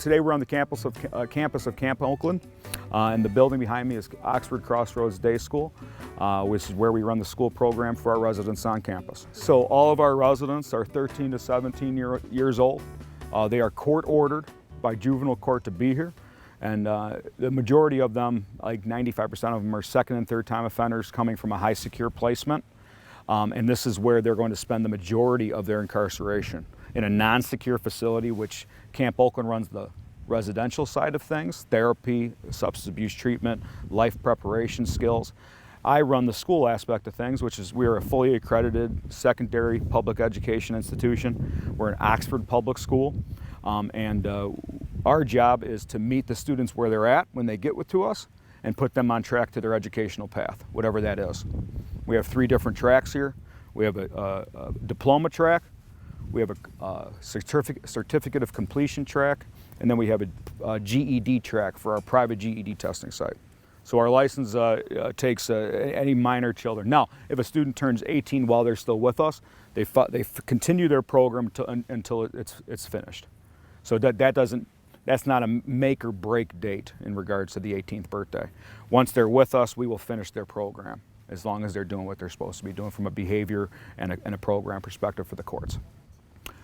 Today we're on the campus of Camp Oakland, and the building behind me is Oxford Crossroads Day School, which is where we run the school program for our residents on campus. So all of our residents are 13 to 17 years old. They are court ordered by juvenile court to be here, and the majority of them, like 95% of them, are second and third time offenders coming from a high secure placement, and this is where they're going to spend the majority of their incarceration, in a non-secure facility, which Camp Oakland runs the residential side of things, therapy, substance abuse treatment, life preparation skills. I run the school aspect of things, which is we're a fully accredited secondary public education institution. We're an Oxford public school, and our job is to meet the students where they're at when they get to us and put them on track to their educational path, whatever that is. We have 3 different tracks here. We have a diploma track, we have a certificate of completion track, and then we have a GED track for our private GED testing site. So our license takes any minor children. Now, if a student turns 18 while they're still with us, they continue their program until it's finished. So that's not a make or break date in regards to the 18th birthday. Once they're with us, we will finish their program, as long as they're doing what they're supposed to be doing from a behavior and a program perspective for the courts.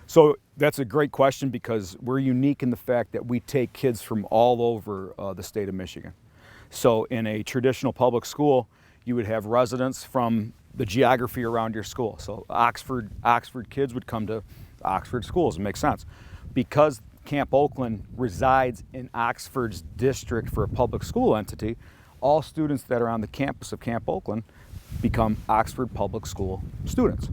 So that's a great question, because we're unique in the fact that we take kids from all over the state of Michigan. So in a traditional public school, you would have residents from the geography around your school. So Oxford kids would come to Oxford schools. It makes sense. Because Camp Oakland resides in Oxford's district for a public school entity, all students that are on the campus of Camp Oakland become Oxford public school students.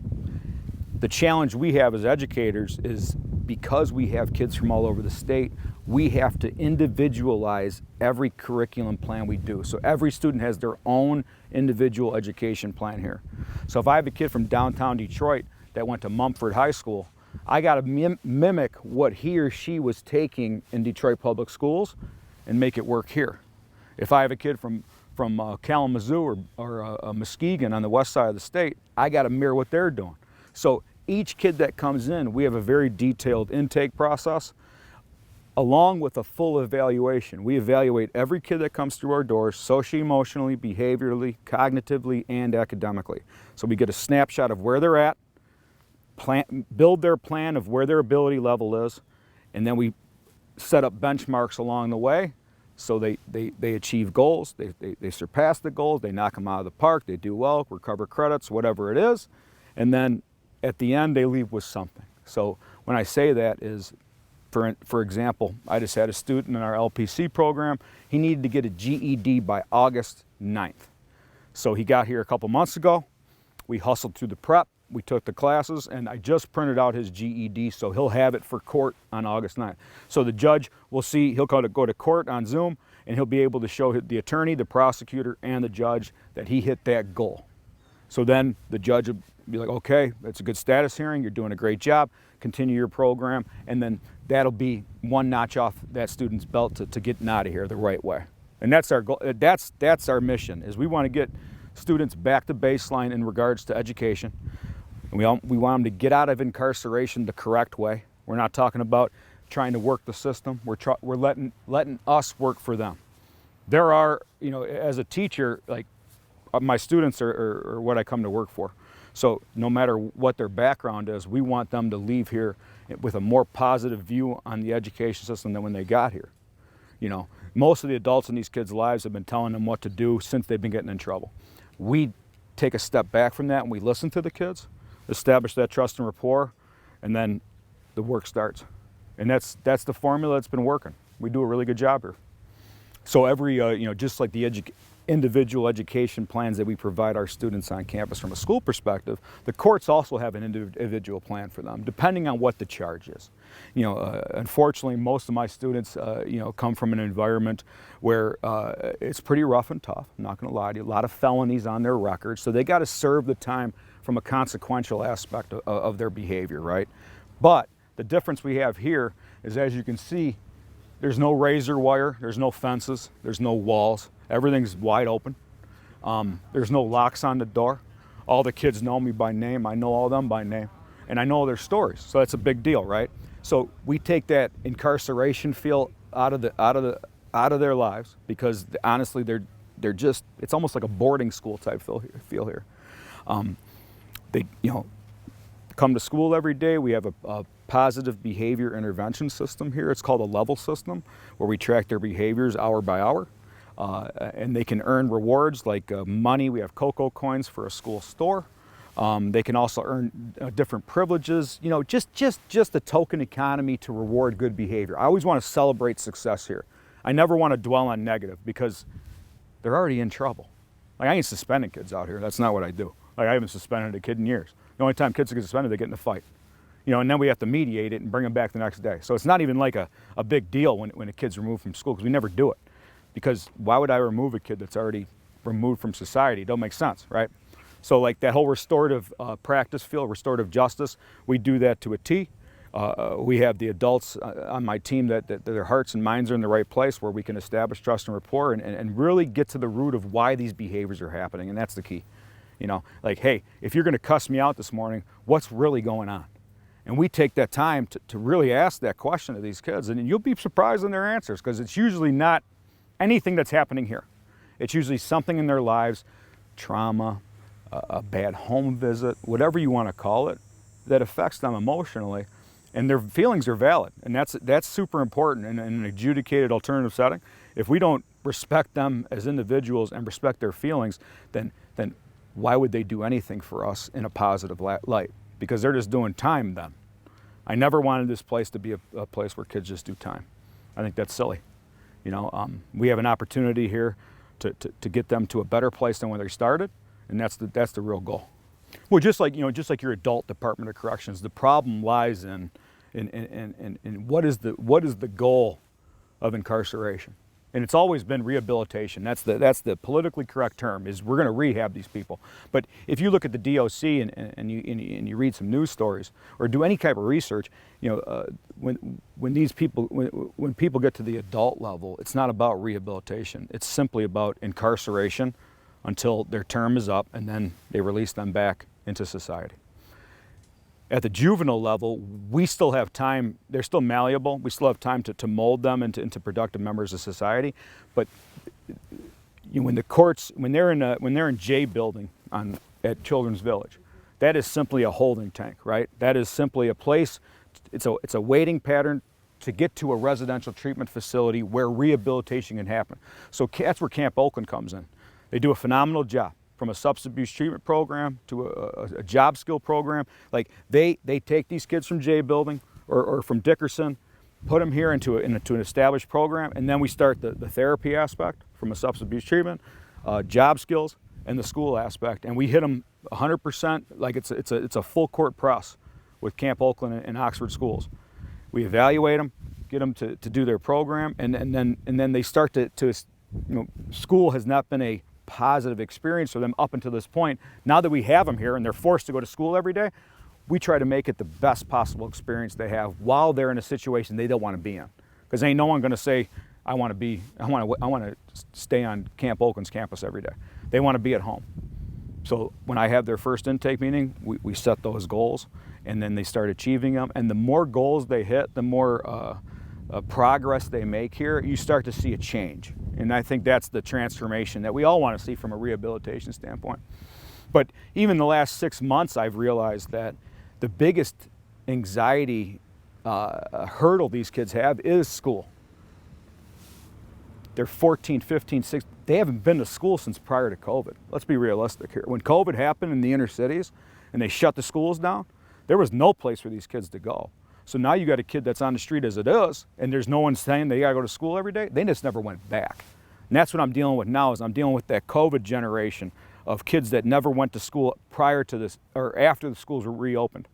The challenge we have as educators is, because we have kids from all over the state, we have to individualize every curriculum plan we do. So every student has their own individual education plan here. So if I have a kid from downtown Detroit that went to Mumford High School, I got to mimic what he or she was taking in Detroit public schools and make it work here. If I have a kid from Kalamazoo or Muskegon on the west side of the state, I got to mirror what they're doing. So each kid that comes in, we have a very detailed intake process, along with a full evaluation. We evaluate every kid that comes through our doors, socio-emotionally, behaviorally, cognitively, and academically. So we get a snapshot of where they're at, build their plan of where their ability level is, and then we set up benchmarks along the way. So they achieve goals, they surpass the goals, they knock them out of the park, they do well, recover credits, whatever it is, and then at the end they leave with something. So when I say that is, for example, I just had a student in our LPC program. He needed to get a GED by August 9th. So he got here a couple months ago. We hustled through the prep, we took the classes, and I just printed out his GED, so he'll have it for court on August 9th. So the judge will see, he'll go to court on Zoom, and he'll be able to show the attorney, the prosecutor, and the judge that he hit that goal. So then the judge will be like, okay, that's a good status hearing, you're doing a great job, continue your program, and then that'll be one notch off that student's belt to getting out of here the right way. And that's our goal. That's our mission, is we want to get students back to baseline in regards to education. And we want them to get out of incarceration the correct way. We're not talking about trying to work the system. We're letting us work for them. There are, as a teacher, like my students are what I come to work for. So no matter what their background is, we want them to leave here with a more positive view on the education system than when they got here. Most of the adults in these kids' lives have been telling them what to do since they've been getting in trouble. We take a step back from that and we listen to the kids, establish that trust and rapport, and then the work starts. And that's the formula that's been working. We do a really good job here. So every, just like the individual education plans that we provide our students on campus from a school perspective, the courts also have an individual plan for them, depending on what the charge is. Unfortunately, most of my students, come from an environment where it's pretty rough and tough. I'm not going to lie to you. A lot of felonies on their record, so they got to serve the time from a consequential aspect of their behavior, right? But the difference we have here is, as you can see, there's no razor wire, there's no fences, there's no walls. Everything's wide open. There's no locks on the door. All the kids know me by name. I know all of them by name. And I know their stories. So that's a big deal, right? So we take that incarceration feel out of their lives, because honestly they're just, it's almost like a boarding school type feel here. They come to school every day. We have a positive behavior intervention system here. It's called a level system, where we track their behaviors hour by hour. And they can earn rewards like money. We have cocoa coins for a school store. They can also earn different privileges, just a token economy to reward good behavior. I always want to celebrate success here. I never want to dwell on negative, because they're already in trouble. Like, I ain't suspending kids out here. That's not what I do. Like, I haven't suspended a kid in years. The only time kids get suspended, they get in a fight. And then we have to mediate it and bring them back the next day. So it's not even like a big deal when a kid's removed from school, because we never do it. Because why would I remove a kid that's already removed from society? It don't make sense, right? So like that whole restorative practice field, restorative justice, we do that to a T. We have the adults on my team that their hearts and minds are in the right place, where we can establish trust and rapport and really get to the root of why these behaviors are happening, and that's the key. Like, hey, if you're gonna cuss me out this morning, what's really going on? And we take that time to really ask that question to these kids, and you'll be surprised in their answers, because it's usually not anything that's happening here. It's usually something in their lives, trauma, a bad home visit, whatever you want to call it, that affects them emotionally, and their feelings are valid. And that's super important in an adjudicated alternative setting. If we don't respect them as individuals and respect their feelings, then why would they do anything for us in a positive light? Because they're just doing time then. I never wanted this place to be a place where kids just do time. I think that's silly. We have an opportunity here to get them to a better place than when they started, and that's the real goal. Well, just like your adult Department of Corrections, the problem lies in what is the goal of incarceration, and it's always been rehabilitation. That's the politically correct term, is we're going to rehab these people. But if you look at the DOC and you read some news stories or do any type of research, when people get to the adult level, it's not about rehabilitation. It's simply about incarceration until their term is up, and then they release them back into society. At the juvenile level, we still have time. They're still malleable. We still have time to mold them into productive members of society. But when the courts, when they're in J building at Children's Village, that is simply a holding tank, right? That is simply a place. It's a waiting pattern to get to a residential treatment facility where rehabilitation can happen. So that's where Camp Oakland comes in. They do a phenomenal job, from a substance abuse treatment program to a job skill program. Like, they take these kids from J building or from Dickerson, put them here into an established program, and then we start the therapy aspect from a substance abuse treatment, job skills, and the school aspect, and we hit them 100%. Like, it's a full court press with Camp Oakland and Oxford schools. We evaluate them, get them to do their program, and then they start to school has not been a positive experience for them up until this point. Now that we have them here and they're forced to go to school every day, we try to make it the best possible experience they have while they're in a situation they don't want to be in. Because ain't no one going to say, I want to stay on Camp Oakland's campus every day. They want to be at home. So when I have their first intake meeting, we set those goals, and then they start achieving them. And the more goals they hit, the more progress they make here, you start to see a change. And I think that's the transformation that we all want to see from a rehabilitation standpoint. But even the last 6 months, I've realized that the biggest anxiety hurdle these kids have is school. They're 14, 15, 16. They haven't been to school since prior to COVID. Let's be realistic here. When COVID happened in the inner cities and they shut the schools down, there was no place for these kids to go. So now you got a kid that's on the street as it is, and there's no one saying they gotta go to school every day. They just never went back. And that's what I'm dealing with now, is I'm dealing with that COVID generation of kids that never went to school prior to this or after the schools were reopened.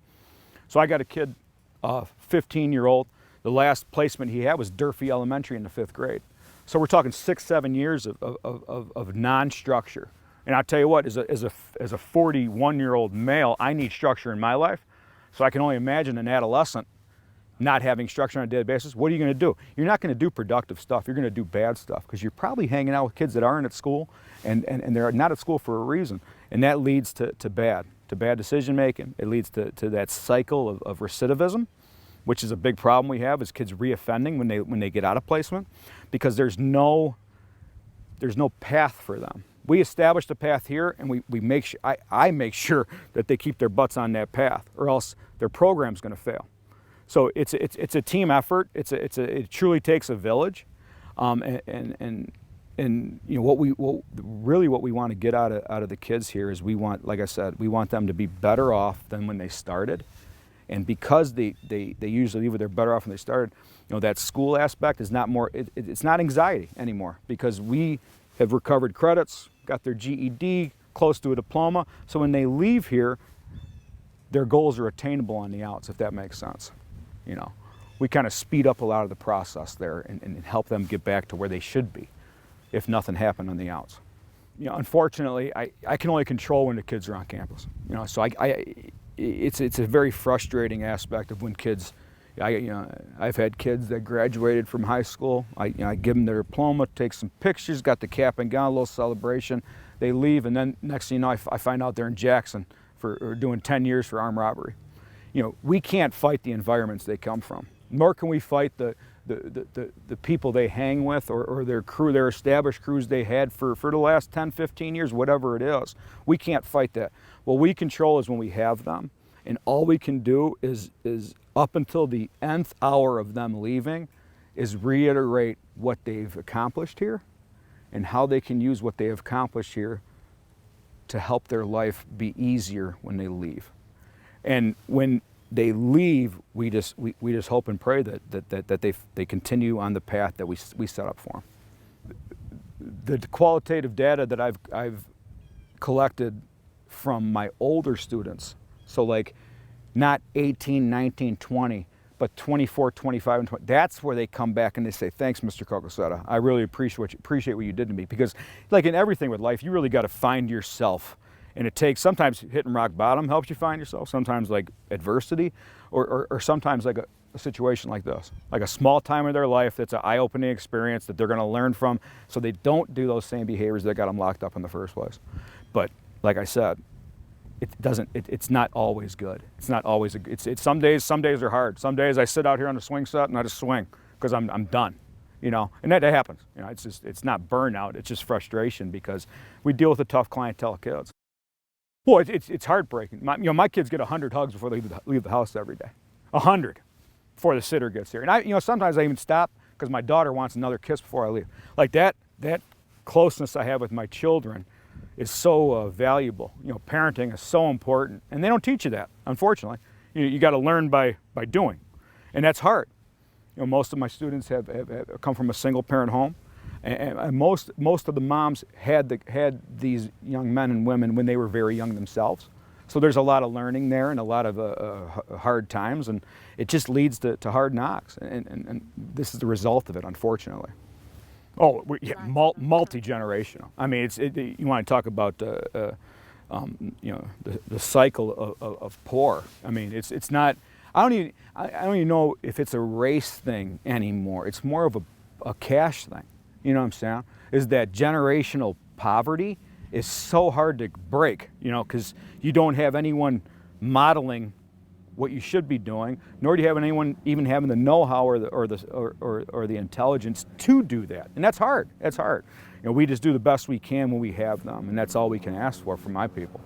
So I got a kid, 15-year-old. The last placement he had was Durfee Elementary in the 5th grade. So we're talking 6-7 years of non-structure. And I'll tell you what, as a 41-year-old male, I need structure in my life. So I can only imagine an adolescent not having structure on a daily basis. What are you going to do? You're not going to do productive stuff. You're going to do bad stuff, because you're probably hanging out with kids that aren't at school, and they're not at school for a reason. And that leads to bad decision making. It leads to that cycle of recidivism. which is a big problem we have, is kids reoffending when they get out of placement, because there's no path for them. We established a path here, and we make sure, I make sure that they keep their butts on that path, or else their program's going to fail. So it's a team effort. It truly takes a village, and you know what we want to get out of the kids here is, we want, like I said, we want them to be better off than when they started, and because they usually leave, they're better off when they started. You know, that school aspect is not more. It's not anxiety anymore, because we have recovered credits, got their GED, close to a diploma. So when they leave here, their goals are attainable on the outs, if that makes sense. You know, we kind of speed up a lot of the process there and help them get back to where they should be, if nothing happened on the outs. You know, unfortunately, I can only control when the kids are on campus. You know, so it's a very frustrating aspect of when kids. I've had kids that graduated from high school. I give them their diploma, take some pictures, got the cap and gown, a little celebration. They leave, and then next thing you know, I find out they're in Jackson for doing 10 years for armed robbery. You know, we can't fight the environments they come from, nor can we fight the people they hang with, or their crew, their established crews they had for the last 10, 15 years, whatever it is. We can't fight that. What we control is when we have them, and all we can do is up until the nth hour of them leaving, is reiterate what they've accomplished here and how they can use what they have accomplished here to help their life be easier when they leave. And when they leave, we just hope and pray that they continue on the path that we set up for them. The qualitative data that I've collected from my older students, so like not 18, 19, 20, but 24, 25, and 20, that's where they come back and they say, thanks, Mr. Cocosetta. I really appreciate what you did to me. Because like in everything with life, you really got to find yourself. And it takes, sometimes hitting rock bottom helps you find yourself, sometimes like adversity, or sometimes like a situation like this, like a small time of their life that's an eye-opening experience that they're going to learn from, so they don't do those same behaviors that got them locked up in the first place. But like I said, it's not always good. It's not always, some days are hard. Some days I sit out here on the swing set and I just swing because I'm done, you know, and that happens. You know, it's not burnout, it's just frustration, because we deal with a tough clientele of kids. Well, it's heartbreaking. My kids get 100 hugs before they leave the house every day. 100 before the sitter gets here. And sometimes I even stop because my daughter wants another kiss before I leave. Like that closeness I have with my children is so valuable. You know, parenting is so important, and they don't teach you that, unfortunately. You got to learn by doing, and that's hard. You know, most of my students have come from a single parent home. And most of the moms had these young men and women when they were very young themselves. So there's a lot of learning there and a lot of hard times, and it just leads to hard knocks. And this is the result of it, unfortunately. Oh, yeah, multi-generational. I mean, you want to talk about the cycle of poor. I mean, it's not. I don't even know if it's a race thing anymore. It's more of a cash thing. You know what I'm saying? Is that generational poverty is so hard to break, you know, because you don't have anyone modeling what you should be doing, nor do you have anyone even having the know-how or the intelligence to do that. And that's hard. That's hard. You know, we just do the best we can when we have them, and that's all we can ask for my people.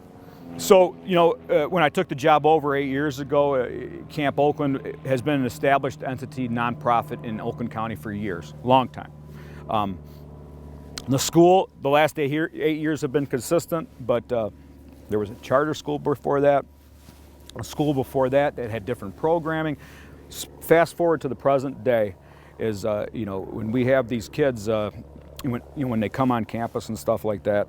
So, you know, when I took the job over 8 years ago, Camp Oakland has been an established entity, nonprofit in Oakland County for years, long time. The school, the last 8 years have been consistent, but there was a charter school before that, a school before that had different programming. Fast forward to the present day is, you know, when we have these kids, when they come on campus and stuff like that,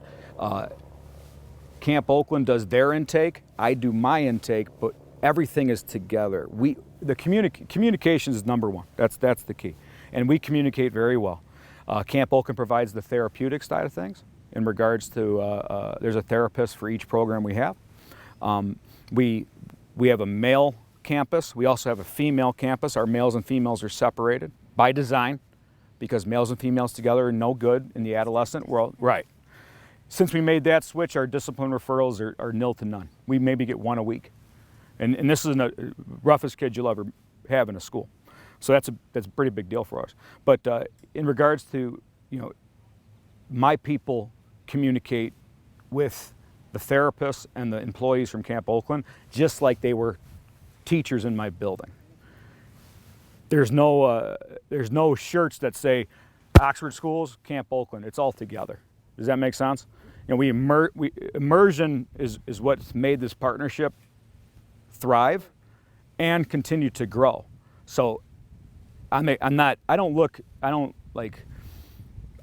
Camp Oakland does their intake, I do my intake, but everything is together. The communication is number one. That's the key, and we communicate very well. Camp Oakland provides the therapeutic side of things in regards to, there's a therapist for each program we have. We have a male campus. We also have a female campus. Our males and females are separated by design, because males and females together are no good in the adolescent world. Right. Since we made that switch, our discipline referrals are nil to none. We maybe get one a week. And this is the roughest kid you'll ever have in a school. So that's a pretty big deal for us. But in regards to, my people communicate with the therapists and the employees from Camp Oakland just like they were teachers in my building. There's no shirts that say Oxford Schools, Camp Oakland. It's all together. Does that make sense? Immersion is what's made this partnership thrive and continue to grow. So I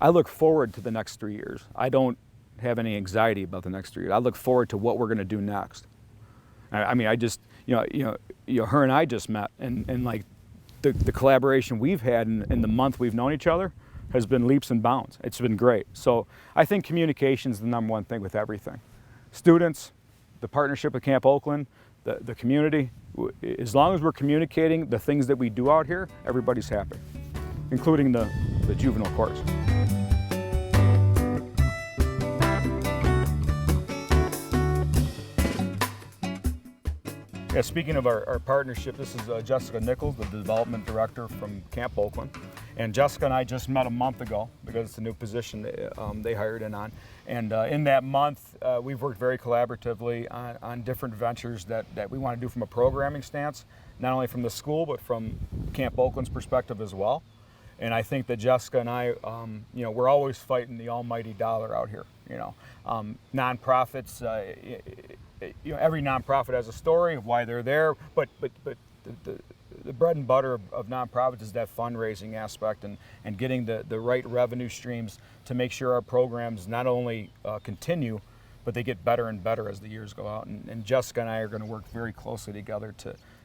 look forward to the next 3 years. I don't have any anxiety about the next 3 years. I look forward to what we're going to do next. I mean, I just, her and I just met, and like the collaboration we've had in the month we've known each other has been leaps and bounds. It's been great. So I think communication is the number one thing with everything. Students, the partnership with Camp Oakland, the community, as long as we're communicating the things that we do out here, everybody's happy, including the juvenile courts. Yeah, speaking of our partnership, this is Jessica Nichols, the development director from Camp Oakland. And Jessica and I just met a month ago because it's a new position they hired in on. And in that month, we've worked very collaboratively on different ventures that we want to do from a programming stance, not only from the school, but from Camp Oakland's perspective as well. And I think that Jessica and I, we're always fighting the almighty dollar out here. Nonprofits, every nonprofit has a story of why they're there, but the bread and butter of nonprofits is that fundraising aspect and getting the right revenue streams to make sure our programs not only continue, but they get better and better as the years go out. And Jessica and I are going to work very closely together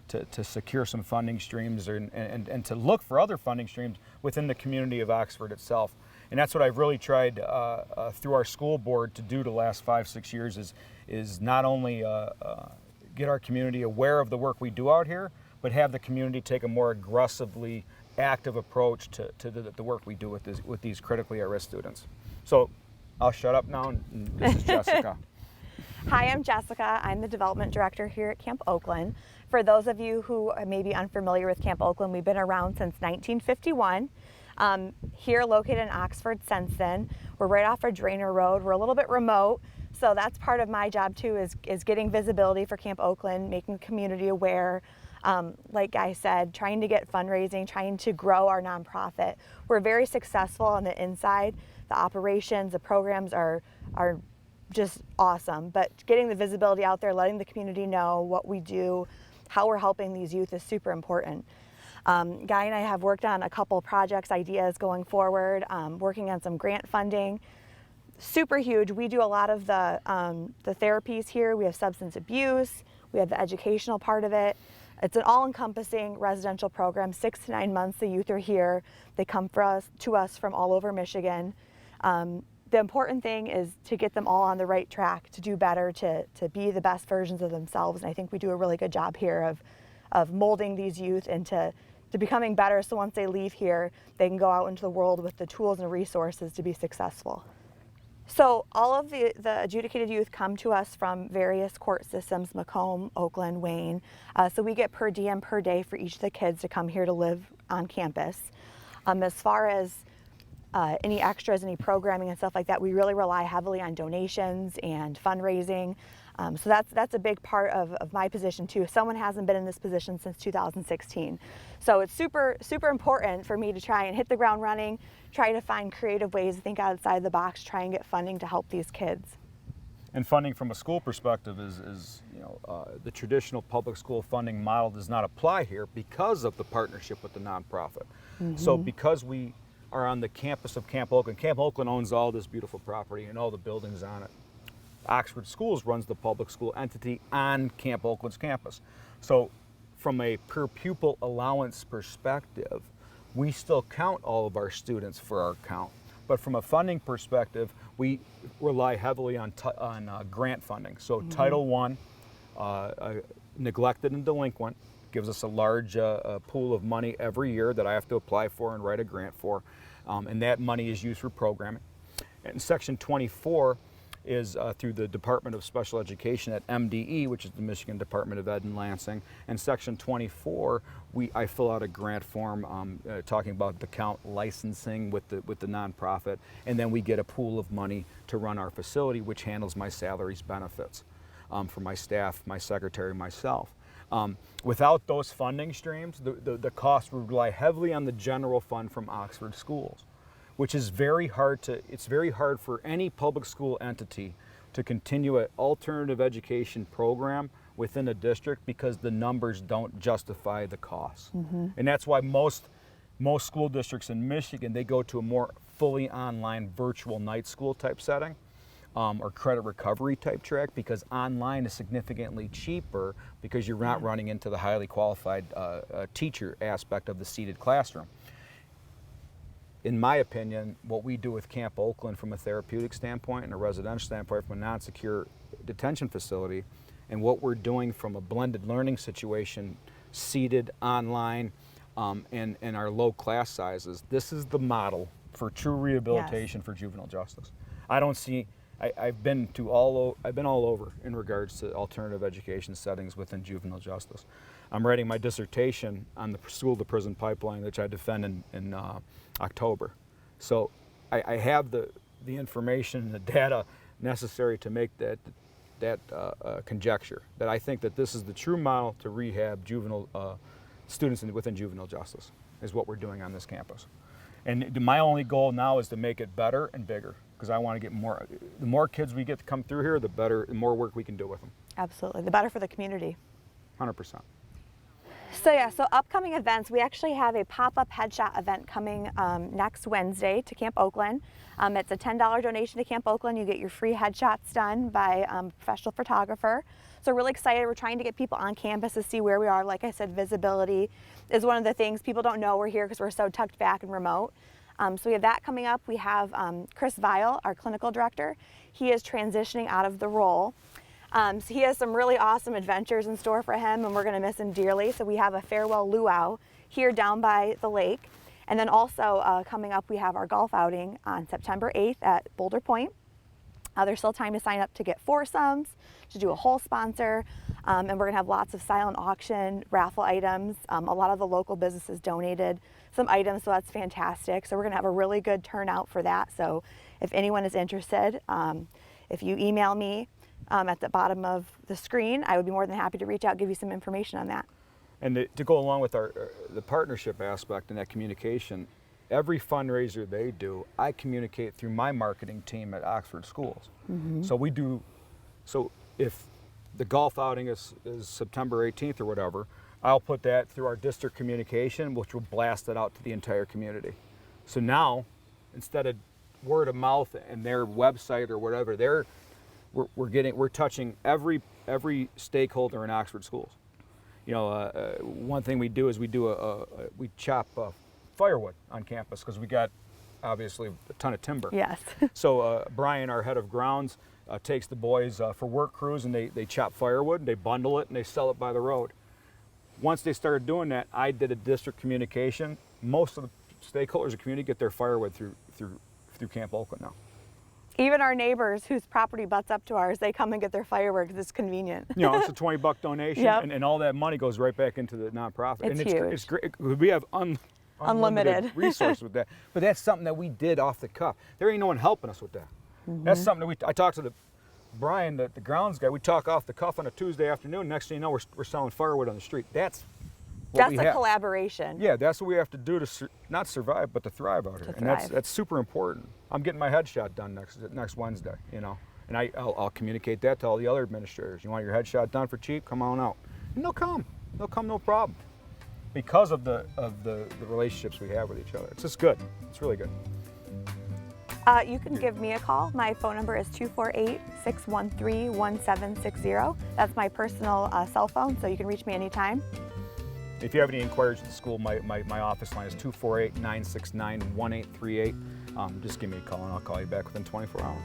to secure some funding streams and to look for other funding streams within the community of Oxford itself. And that's what I've really tried through our school board to do the last 5-6 years is not only get our community aware of the work we do out here, but have the community take a more aggressively active approach to the work we do with these critically at-risk students. So I'll shut up now, and this is Jessica. Hi, I'm Jessica. I'm the development director here at Camp Oakland. For those of you who may be unfamiliar with Camp Oakland, we've been around since 1951. Here located in Oxford since then. We're right off of Drainer Road. We're a little bit remote, so that's part of my job too, is getting visibility for Camp Oakland, making the community aware. Like I said, trying to get fundraising, trying to grow our nonprofit. We're very successful on the inside. The operations, the programs are just awesome, but getting the visibility out there, letting the community know what we do, how we're helping these youth is super important. Guy and I have worked on a couple projects, ideas going forward, working on some grant funding. Super huge. We do a lot of the therapies here. We have substance abuse, we have the educational part of it. It's an all-encompassing residential program. 6 to 9 months the youth are here. They come to us from all over Michigan. The important thing is to get them all on the right track, to do better, to be the best versions of themselves. And I think we do a really good job here of molding these youth into becoming better, so once they leave here, they can go out into the world with the tools and resources to be successful. So all of the adjudicated youth come to us from various court systems, Macomb, Oakland, Wayne. So we get per diem per day for each of the kids to come here to live on campus. As far as any extras, any programming and stuff like that, we really rely heavily on donations and fundraising. So that's a big part of my position too. Someone hasn't been in this position since 2016. So it's super, super important for me to try and hit the ground running, try to find creative ways to think outside the box, try and get funding to help these kids. And funding from a school perspective is the traditional public school funding model does not apply here because of the partnership with the nonprofit. Mm-hmm. So because we are on the campus of Camp Oakland owns all this beautiful property and all the buildings on it. Oxford Schools runs the public school entity on Camp Oakland's campus. So from a per pupil allowance perspective, we still count all of our students for our count. But from a funding perspective, we rely heavily on grant funding. So mm-hmm. Title I, neglected and delinquent, gives us a large pool of money every year that I have to apply for and write a grant for. And that money is used for programming. And Section 24 is through the Department of Special Education at MDE, which is the Michigan Department of Ed in Lansing. And Section 24, I fill out a grant form talking about the count licensing with the nonprofit, and then we get a pool of money to run our facility, which handles my salaries, benefits for my staff, my secretary, myself. Without those funding streams, the cost would rely heavily on the general fund from Oxford schools, which is it's very hard for any public school entity to continue an alternative education program within a district because the numbers don't justify the costs. And that's why most school districts in Michigan, they go to a more fully online virtual night school type setting. Or credit recovery type track, because online is significantly cheaper because you're not running into the highly qualified teacher aspect of the seated classroom. In my opinion, what we do with Camp Oakland from a therapeutic standpoint and a residential standpoint from a non-secure detention facility, and what we're doing from a blended learning situation, seated, online, and our low class sizes, this is the model for true rehabilitation for juvenile justice. I've been all over in regards to alternative education settings within juvenile justice. I'm writing my dissertation on the school to prison pipeline, which I defend in October. So I have the information and the data necessary to make that conjecture, that I think that this is the true model to rehab juvenile students within juvenile justice, is what we're doing on this campus. And my only goal now is to make it better and bigger, because I want to get more. The more kids we get to come through here, the better, the more work we can do with them. Absolutely, the better for the community. 100%. So upcoming events, we actually have a pop-up headshot event coming next Wednesday to Camp Oakland. It's a $10 donation to Camp Oakland. You get your free headshots done by a professional photographer. So really excited. We're trying to get people on campus to see where we are. Like I said, visibility is one of the things. People don't know we're here because we're so tucked back and remote. So we have that coming up. We have Chris Vile, our clinical director. He is transitioning out of the role. So he has some really awesome adventures in store for him, and we're going to miss him dearly. So we have a farewell luau here down by the lake. And then also coming up, we have our golf outing on September 8th at Boulder Point. There's still time to sign up to get foursomes, to do a hole sponsor, and we're going to have lots of silent auction, raffle items. A lot of the local businesses donated some items, so that's fantastic. So we're going to have a really good turnout for that. So if anyone is interested, if you email me at the bottom of the screen, I would be more than happy to reach out, give you some information on that. And to go along with the partnership aspect and that communication, every fundraiser they do, I communicate through my marketing team at Oxford Schools. So if the golf outing is September 18th or whatever, I'll put that through our district communication, which will blast it out to the entire community. So now, instead of word of mouth and their website or whatever, we're touching every stakeholder in Oxford Schools. You know, one thing we do is we chop firewood on campus, because we got obviously a ton of timber. Yes. So Brian, our head of grounds, takes the boys for work crews, and they chop firewood, and they bundle it, and they sell it by the road. Once they started doing that, I did a district communication. Most of the stakeholders of the community get their firewood through Camp Oakland now. Even our neighbors whose property butts up to ours, they come and get their fireworks. It's convenient. You know, it's a $20 donation, Yep. and all that money goes right back into the nonprofit. It's and huge. It's great. We have unlimited resources with that. But that's something that we did off the cuff. There ain't no one helping us with that. That's something that I talked to Brian, the grounds guy. We talk off the cuff on a Tuesday afternoon. Next thing you know, we're selling firewood on the street. That's a collaboration. Yeah, that's what we have to do to not survive, but to thrive out here. And that's super important. I'm getting my headshot done next Wednesday, you know, and I'll communicate that to all the other administrators. You want your headshot done for cheap? Come on out. And they'll come, no problem, because of the relationships we have with each other. It's just good. It's really good. You can give me a call. My phone number is 248-613-1760. That's my personal cell phone, so you can reach me anytime. If you have any inquiries at the school, my office line is 248-969-1838. Just give me a call, and I'll call you back within 24 hours.